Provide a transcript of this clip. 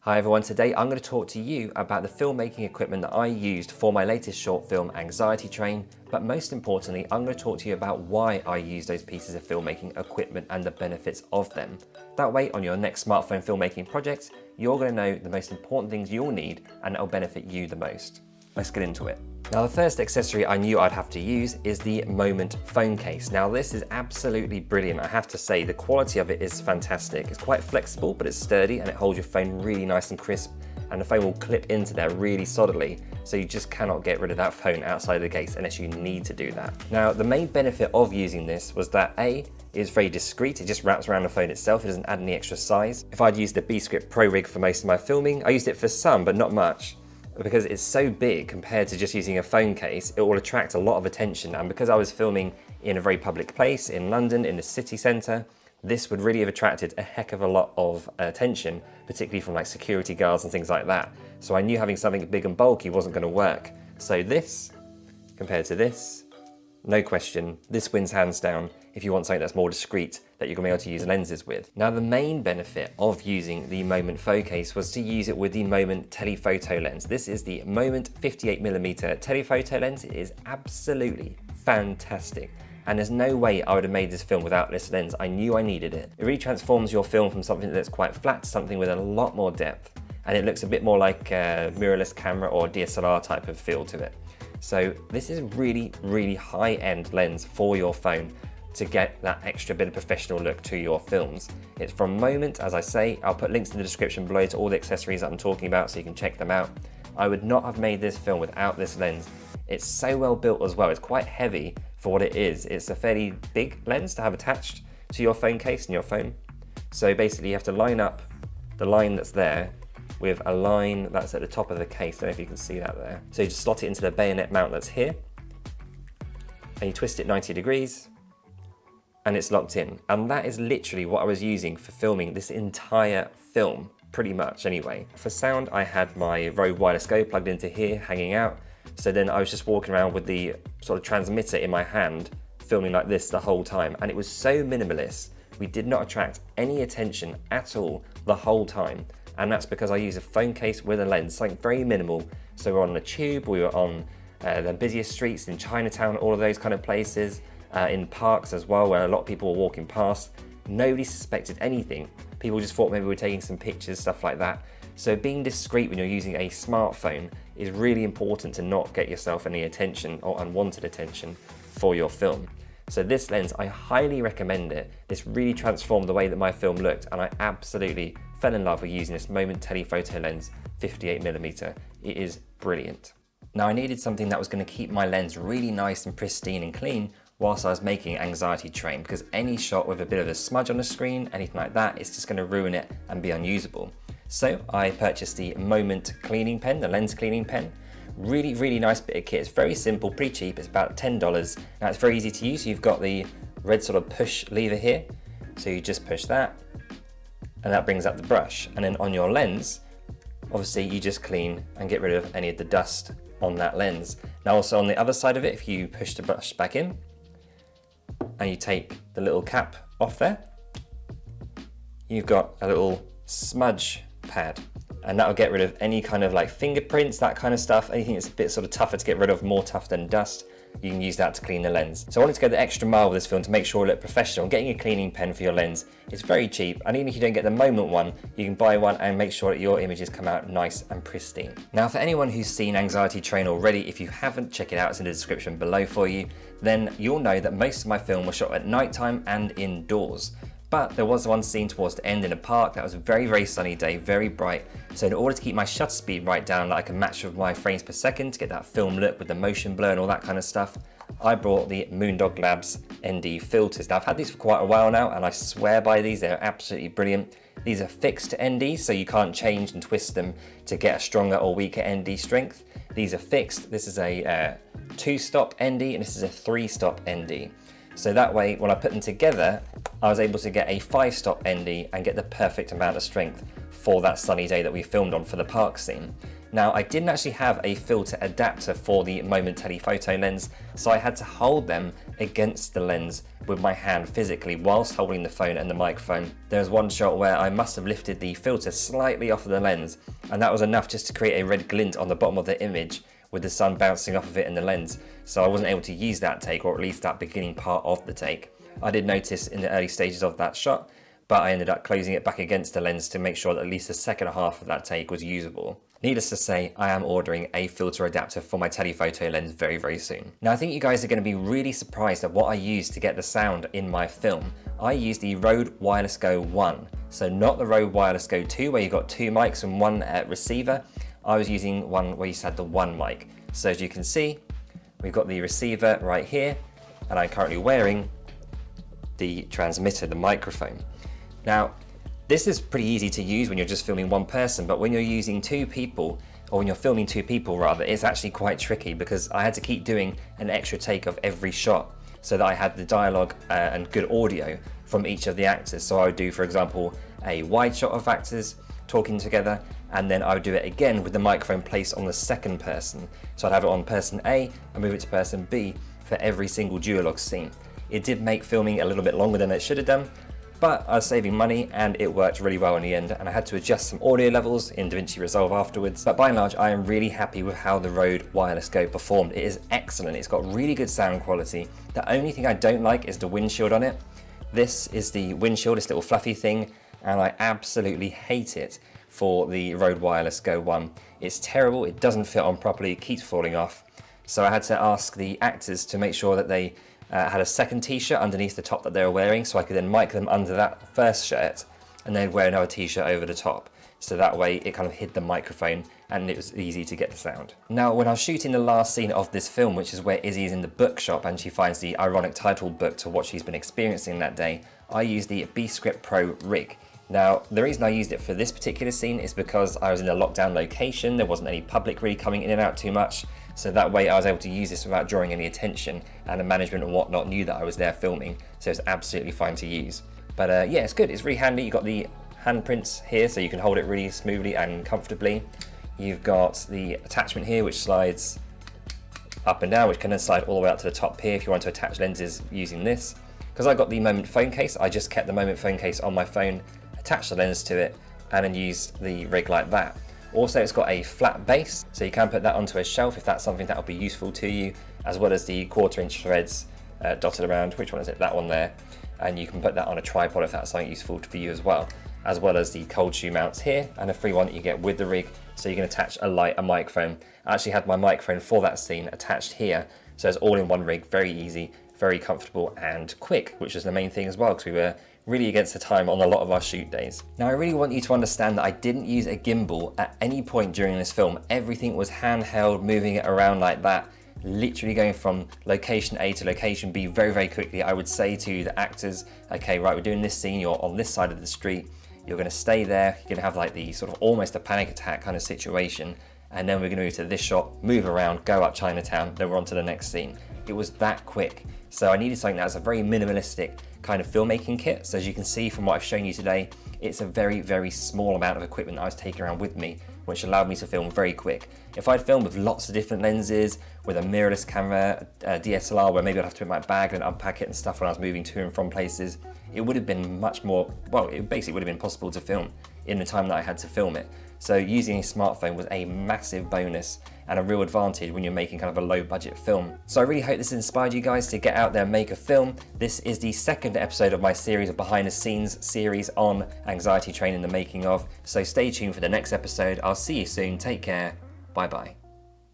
Hi everyone, today I'm going to talk to you about the filmmaking equipment that I used for my latest short film, Anxiety Train, but most importantly, I'm going to talk to you about why I use those pieces of filmmaking equipment and the benefits of them. That way, on your next smartphone filmmaking project, you're going to know the most important things you'll need and it'll benefit you the most. Let's get into it. Now, the first accessory I knew I'd have to use is the Moment phone case. Now, this is absolutely brilliant. I have to say, the quality of it is fantastic. It's quite flexible, but it's sturdy and it holds your phone really nice and crisp, and the phone will clip into there really solidly, so you just cannot get rid of that phone outside of the case unless you need to do that. Now, the main benefit of using this was that A, is very discreet. It just wraps around the phone itself. It doesn't add any extra size. If I'd used the B-Script Pro rig for most of my filming, I used it for some, but not much. Because it's so big compared to just using a phone case, it will attract a lot of attention. And because I was filming in a very public place in London, in the city centre, this would really have attracted a heck of a lot of attention, particularly from like security guards and things like that. So I knew having something big and bulky wasn't going to work. So this, compared to this, no question, this wins hands down if you want something that's more discreet that you're going to be able to use lenses with. Now, the main benefit of using the Moment phone case was to use it with the Moment telephoto lens. This is the Moment 58mm telephoto lens. It is absolutely fantastic. And there's no way I would have made this film without this lens. I knew I needed it. It really transforms your film from something that's quite flat to something with a lot more depth. And it looks a bit more like a mirrorless camera or DSLR type of feel to it. So this is really, really high-end lens for your phone to get that extra bit of professional look to your films. It's from Moment, as I say. I'll put links in the description below to all the accessories that I'm talking about so you can check them out. I would not have made this film without this lens. It's so well built as well. It's quite heavy for what it is. It's a fairly big lens to have attached to your phone case and your phone. So basically you have to line up the line that's there with a line that's at the top of the case. I don't know if you can see that there. So you just slot it into the bayonet mount that's here, and you twist it 90 degrees, and it's locked in. And that is literally what I was using for filming this entire film, pretty much anyway. For sound, I had my Rode Wireless Go plugged into here, hanging out. So then I was just walking around with the sort of transmitter in my hand, filming like this the whole time. And it was so minimalist. We did not attract any attention at all the whole time. And that's because I use a phone case with a lens, something very minimal. So we're on the tube, we were on the busiest streets in Chinatown, all of those kind of places, in parks as well, where a lot of people were walking past. Nobody suspected anything. People just thought maybe we were taking some pictures, stuff like that. So being discreet when you're using a smartphone is really important to not get yourself any attention or unwanted attention for your film. So this lens, I highly recommend it. This really transformed the way that my film looked, and I absolutely fell in love with using this Moment telephoto lens 58mm. It is brilliant. Now, I needed something that was going to keep my lens really nice and pristine and clean whilst I was making Anxiety Train, because any shot with a bit of a smudge on the screen, anything like that, it's just going to ruin it and be unusable. So I purchased the Moment cleaning pen, the lens cleaning pen. Really, really nice bit of kit. It's very simple, pretty cheap. It's about $10. Now, it's very easy to use. You've got the red sort of push lever here. So you just push that, and that brings up the brush. And then on your lens, obviously you just clean and get rid of any of the dust on that lens. Now also on the other side of it, if you push the brush back in and you take the little cap off there, you've got a little smudge pad, and that'll get rid of any kind of like fingerprints, that kind of stuff, anything that's a bit sort of tougher to get rid of, more tough than dust. You can use that to clean the lens. So I wanted to go the extra mile with this film to make sure it looked professional. Getting a cleaning pen for your lens is very cheap, and even if you don't get the Moment one, you can buy one and make sure that your images come out nice and pristine. Now, for anyone who's seen Anxiety Train already, if you haven't, check it out, it's in the description below for you, then you'll know that most of my film was shot at nighttime and indoors. But there was one scene towards the end in a park that was a very, very sunny day, very bright. So in order to keep my shutter speed right down that I can match with my frames per second to get that film look with the motion blur and all that kind of stuff, I brought the Moondog Labs ND filters. Now, I've had these for quite a while now, and I swear by these. They're absolutely brilliant. These are fixed ND, so you can't change and twist them to get a stronger or weaker ND strength. These are fixed. This is a 2-stop ND, and this is a 3-stop ND. So that way, when I put them together, I was able to get a 5-stop ND and get the perfect amount of strength for that sunny day that we filmed on for the park scene. Now, I didn't actually have a filter adapter for the Moment telephoto lens, so I had to hold them against the lens with my hand physically whilst holding the phone and the microphone. There's one shot where I must have lifted the filter slightly off of the lens, and that was enough just to create a red glint on the bottom of the image with the sun bouncing off of it in the lens. So I wasn't able to use that take, or at least that beginning part of the take. I did notice in the early stages of that shot, but I ended up closing it back against the lens to make sure that at least the second half of that take was usable. Needless to say, I am ordering a filter adapter for my telephoto lens very, very soon. Now, I think you guys are going to be really surprised at what I use to get the sound in my film. I use the Rode Wireless Go 1, so not the Rode Wireless Go 2 where you got 2 mics and 1 receiver. I was using one where you had the 1 mic. So as you can see, we've got the receiver right here, and I'm currently wearing the transmitter, the microphone. Now, this is pretty easy to use when you're just filming one person, but when you're using 2 people, or when you're filming 2 people rather, it's actually quite tricky because I had to keep doing an extra take of every shot so that I had the dialogue and good audio from each of the actors. So I would do, for example, a wide shot of actors talking together, and then I would do it again with the microphone placed on the second person. So I'd have it on person A and move it to person B for every single duologue scene. It did make filming a little bit longer than it should have done, but I was saving money and it worked really well in the end, and I had to adjust some audio levels in DaVinci Resolve afterwards. But by and large, I am really happy with how the Rode Wireless Go performed. It is excellent. It's got really good sound quality. The only thing I don't like is the windshield on it. This is the windshield, this little fluffy thing, and I absolutely hate it for the Rode Wireless Go 1. It's terrible, it doesn't fit on properly, it keeps falling off. So I had to ask the actors to make sure that they had a second t-shirt underneath the top that they were wearing, so I could then mic them under that first shirt and then wear another t-shirt over the top. So that way it kind of hid the microphone and it was easy to get the sound. Now, when I was shooting the last scene of this film, which is where Izzy is in the bookshop and she finds the ironic title book to what she's been experiencing that day, I used the B-Script Pro rig. Now, the reason I used it for this particular scene is because I was in a lockdown location, there wasn't any public really coming in and out too much, so that way I was able to use this without drawing any attention, and the management and whatnot knew that I was there filming, so it's absolutely fine to use. But yeah, it's good, it's really handy. You've got the handprints here, so you can hold it really smoothly and comfortably. You've got the attachment here, which slides up and down, which can then slide all the way up to the top here if you want to attach lenses using this. Because I got the Moment phone case, I just kept the Moment phone case on my phone, attached the lens to it, and then used the rig like that. Also, it's got a flat base, so you can put that onto a shelf if that's something that will be useful to you, as well as the 1/4 inch threads dotted around. Which one is it? That one there. And you can put that on a tripod if that's something useful for you as well. As well as the cold shoe mounts here, and a free one that you get with the rig, so you can attach a light, a microphone. I actually had my microphone for that scene attached here, so it's all in one rig, very easy, very comfortable and quick, which is the main thing as well, because we were really against the time on a lot of our shoot days. Now, I really want you to understand that I didn't use a gimbal at any point during this film. Everything was handheld, moving it around like that, literally going from location A to location B very, very quickly. I would say to the actors, okay, right, we're doing this scene, you're on this side of the street, you're gonna stay there, you're gonna have like the sort of almost a panic attack kind of situation, and then we're gonna move to this shot, move around, go up Chinatown, then we're on to the next scene. It was that quick. So I needed something that was a very minimalistic kind of filmmaking kit. So as you can see from what I've shown you today, it's a very, very small amount of equipment I was taking around with me, which allowed me to film very quick. If I'd filmed with lots of different lenses, with a mirrorless camera, a DSLR, where maybe I'd have to put my bag and unpack it and stuff when I was moving to and from places, it would have been much more, well, it basically would have been possible to film in the time that I had to film it. So using a smartphone was a massive bonus and a real advantage when you're making kind of a low budget film. So I really hope this inspired you guys to get out there and make a film. This is the second episode of my series of behind the scenes series on anxiety training, the making of. So stay tuned for the next episode. I'll see you soon. Take care. Bye bye.